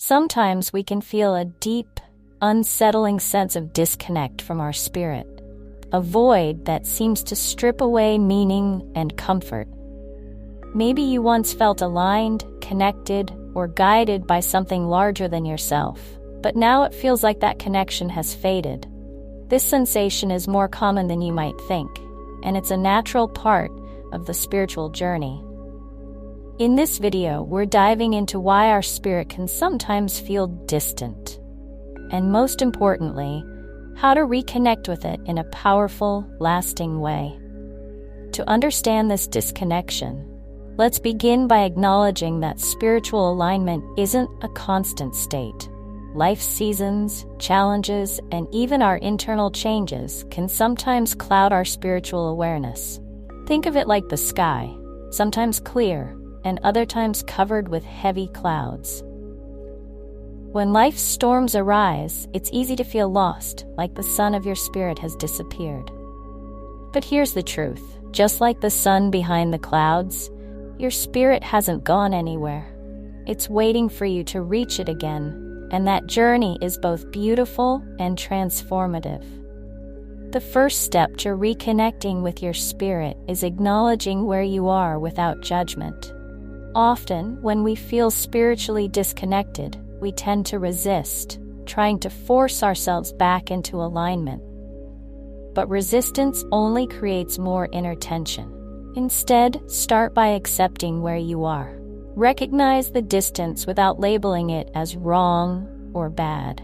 Sometimes we can feel a deep, unsettling sense of disconnect from our spirit, a void that seems to strip away meaning and comfort. Maybe you once felt aligned, connected, or guided by something larger than yourself, but now it feels like that connection has faded. This sensation is more common than you might think, and it's a natural part of the spiritual journey. In this video, we're diving into why our spirit can sometimes feel distant, and most importantly, how to reconnect with it in a powerful, lasting way. To understand this disconnection, let's begin by acknowledging that spiritual alignment isn't a constant state. Life seasons, challenges, and even our internal changes can sometimes cloud our spiritual awareness. Think of it like the sky, sometimes clear, and other times covered with heavy clouds. When life's storms arise, it's easy to feel lost, like the sun of your spirit has disappeared. But here's the truth. Just like the sun behind the clouds, your spirit hasn't gone anywhere. It's waiting for you to reach it again, and that journey is both beautiful and transformative. The first step to reconnecting with your spirit is acknowledging where you are without judgment. Often, when we feel spiritually disconnected, we tend to resist, trying to force ourselves back into alignment. But resistance only creates more inner tension. Instead, start by accepting where you are. Recognize the distance without labeling it as wrong or bad.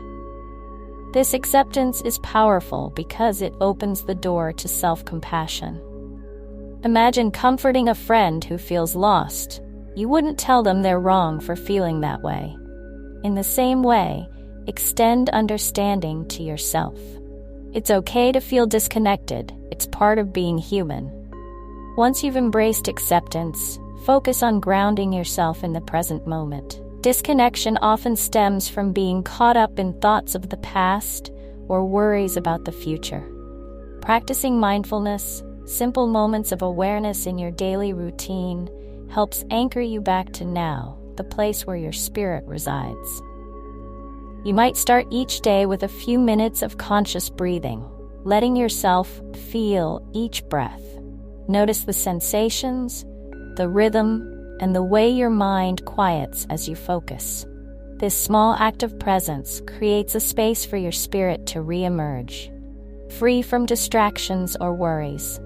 This acceptance is powerful because it opens the door to self-compassion. Imagine comforting a friend who feels lost. You wouldn't tell them they're wrong for feeling that way. In the same way, extend understanding to yourself. It's okay to feel disconnected. It's part of being human. Once you've embraced acceptance, focus on grounding yourself in the present moment. Disconnection often stems from being caught up in thoughts of the past or worries about the future. Practicing mindfulness, simple moments of awareness in your daily routine, helps anchor you back to now, the place where your spirit resides. You might start each day with a few minutes of conscious breathing, letting yourself feel each breath. Notice the sensations, the rhythm, and the way your mind quiets as you focus. This small act of presence creates a space for your spirit to re-emerge, free from distractions or worries.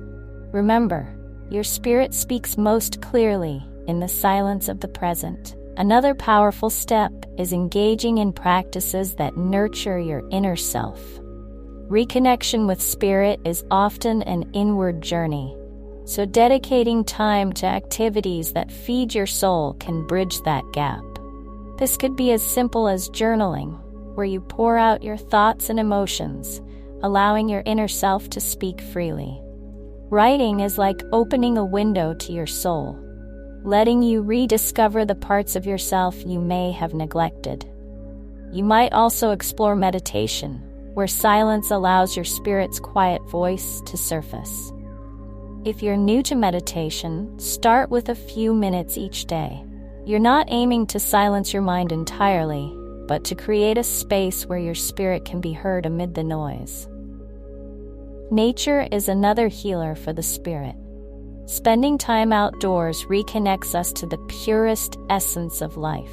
Remember, your spirit speaks most clearly in the silence of the present. Another powerful step is engaging in practices that nurture your inner self. Reconnection with spirit is often an inward journey, so dedicating time to activities that feed your soul can bridge that gap. This could be as simple as journaling, where you pour out your thoughts and emotions, allowing your inner self to speak freely. Writing is like opening a window to your soul, letting you rediscover the parts of yourself you may have neglected. You might also explore meditation, where silence allows your spirit's quiet voice to surface. If you're new to meditation, start with a few minutes each day. You're not aiming to silence your mind entirely, but to create a space where your spirit can be heard amid the noise. Nature is another healer for the spirit. Spending time outdoors reconnects us to the purest essence of life.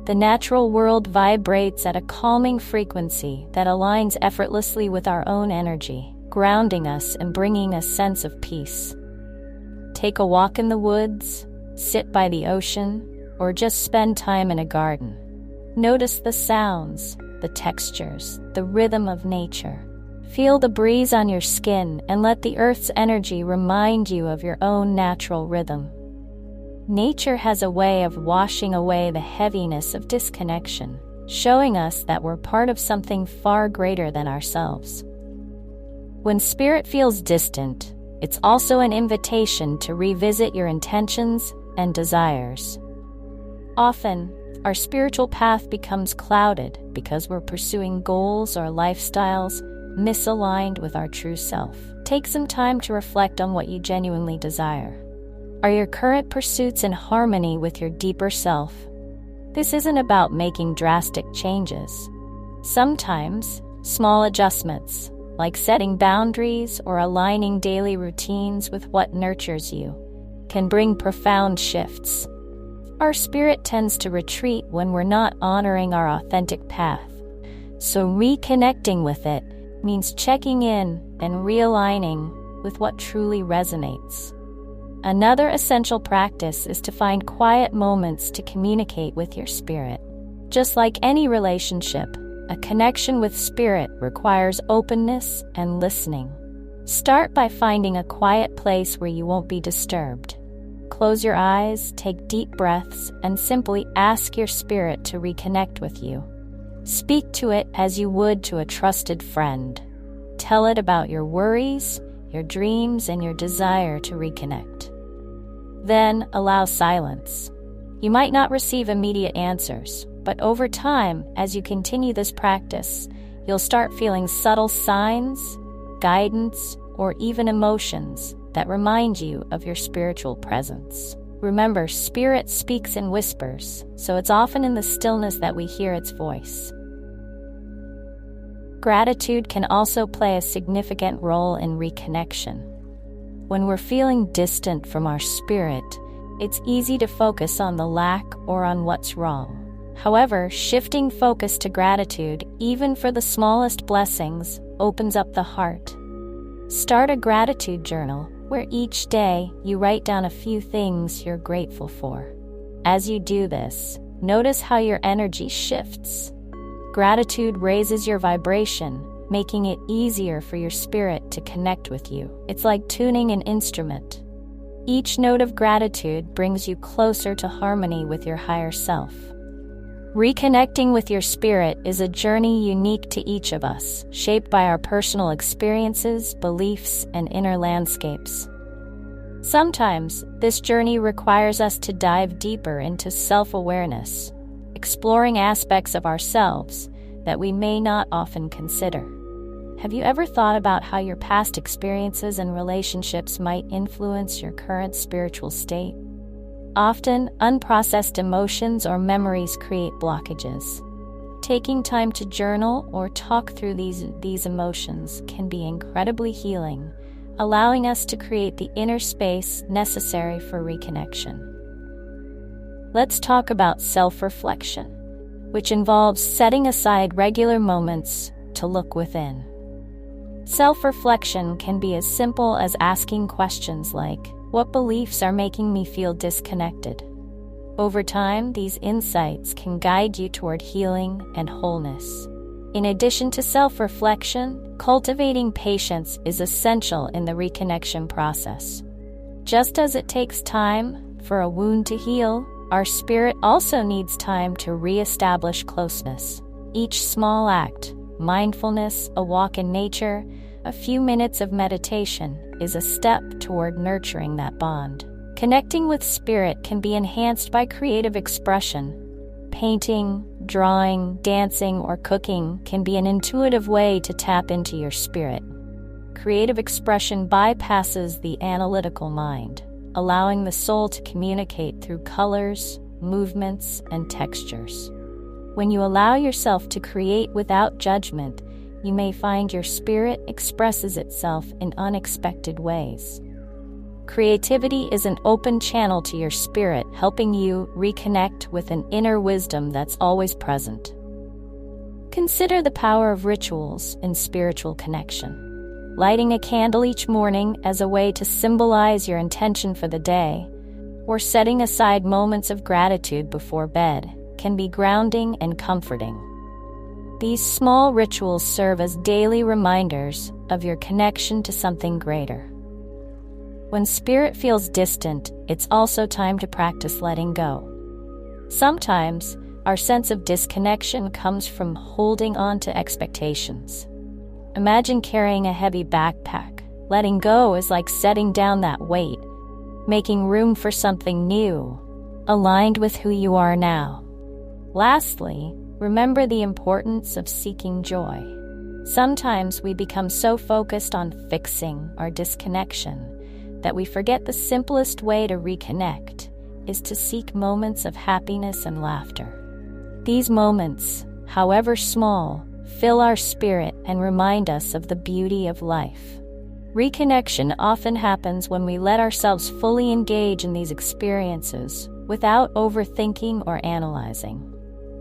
The natural world vibrates at a calming frequency that aligns effortlessly with our own energy, grounding us and bringing a sense of peace. Take a walk in the woods, sit by the ocean, or just spend time in a garden. Notice the sounds, the textures, the rhythm of nature. Feel the breeze on your skin and let the earth's energy remind you of your own natural rhythm. Nature has a way of washing away the heaviness of disconnection, showing us that we're part of something far greater than ourselves. When spirit feels distant, it's also an invitation to revisit your intentions and desires. Often, our spiritual path becomes clouded because we're pursuing goals or lifestyles misaligned with our true self. Take some time to reflect on what you genuinely desire. Are your current pursuits in harmony with your deeper self? This isn't about making drastic changes. Sometimes, small adjustments, like setting boundaries or aligning daily routines with what nurtures you, can bring profound shifts. Our spirit tends to retreat when we're not honoring our authentic path, so reconnecting with it means checking in and realigning with what truly resonates. Another essential practice is to find quiet moments to communicate with your spirit. Just like any relationship, a connection with spirit requires openness and listening. Start by finding a quiet place where you won't be disturbed. Close your eyes, take deep breaths, and simply ask your spirit to reconnect with you. Speak to it as you would to a trusted friend. Tell it about your worries, your dreams, and your desire to reconnect. Then allow silence. You might not receive immediate answers, but over time, as you continue this practice, you'll start feeling subtle signs, guidance, or even emotions that remind you of your spiritual presence. Remember, spirit speaks in whispers, so it's often in the stillness that we hear its voice. Gratitude can also play a significant role in reconnection. When we're feeling distant from our spirit, it's easy to focus on the lack or on what's wrong. However, shifting focus to gratitude, even for the smallest blessings, opens up the heart. Start a gratitude journal where each day you write down a few things you're grateful for. As you do this, notice how your energy shifts. Gratitude raises your vibration, making it easier for your spirit to connect with you. It's like tuning an instrument. Each note of gratitude brings you closer to harmony with your higher self. Reconnecting with your spirit is a journey unique to each of us, shaped by our personal experiences, beliefs, and inner landscapes. Sometimes, this journey requires us to dive deeper into self-awareness, exploring aspects of ourselves that we may not often consider. Have you ever thought about how your past experiences and relationships might influence your current spiritual state? Often, unprocessed emotions or memories create blockages. Taking time to journal or talk through these emotions can be incredibly healing, allowing us to create the inner space necessary for reconnection. Let's talk about self-reflection, which involves setting aside regular moments to look within. Self-reflection can be as simple as asking questions like, what beliefs are making me feel disconnected? Over time, these insights can guide you toward healing and wholeness. In addition to self-reflection, cultivating patience is essential in the reconnection process. Just as it takes time for a wound to heal, our spirit also needs time to re-establish closeness. Each small act, mindfulness, a walk in nature, a few minutes of meditation, is a step toward nurturing that bond. Connecting with spirit can be enhanced by creative expression. Painting, drawing, dancing, or cooking can be an intuitive way to tap into your spirit. Creative expression bypasses the analytical mind, allowing the soul to communicate through colors, movements, and textures. When you allow yourself to create without judgment, you may find your spirit expresses itself in unexpected ways. Creativity is an open channel to your spirit, helping you reconnect with an inner wisdom that's always present. Consider the power of rituals in spiritual connection. Lighting a candle each morning as a way to symbolize your intention for the day, or setting aside moments of gratitude before bed, can be grounding and comforting. These small rituals serve as daily reminders of your connection to something greater. When spirit feels distant, it's also time to practice letting go. Sometimes, our sense of disconnection comes from holding on to expectations. Imagine carrying a heavy backpack. Letting go is like setting down that weight, making room for something new, aligned with who you are now. Lastly, remember the importance of seeking joy. Sometimes we become so focused on fixing our disconnection that we forget the simplest way to reconnect is to seek moments of happiness and laughter. These moments, however small, fill our spirit and remind us of the beauty of life. Reconnection often happens when we let ourselves fully engage in these experiences without overthinking or analyzing.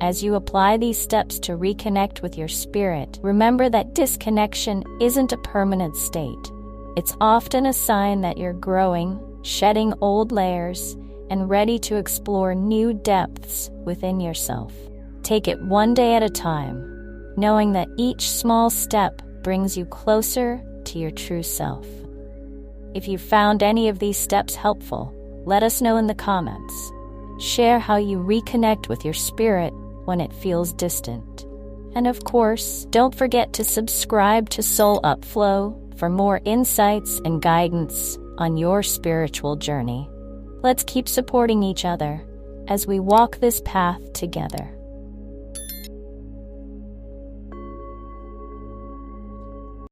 As you apply these steps to reconnect with your spirit, remember that disconnection isn't a permanent state. It's often a sign that you're growing, shedding old layers, and ready to explore new depths within yourself. Take it one day at a time, knowing that each small step brings you closer to your true self. If you found any of these steps helpful, let us know in the comments. Share how you reconnect with your spirit when it feels distant. And of course, don't forget to subscribe to Soul Upflow for more insights and guidance on your spiritual journey. Let's keep supporting each other as we walk this path together.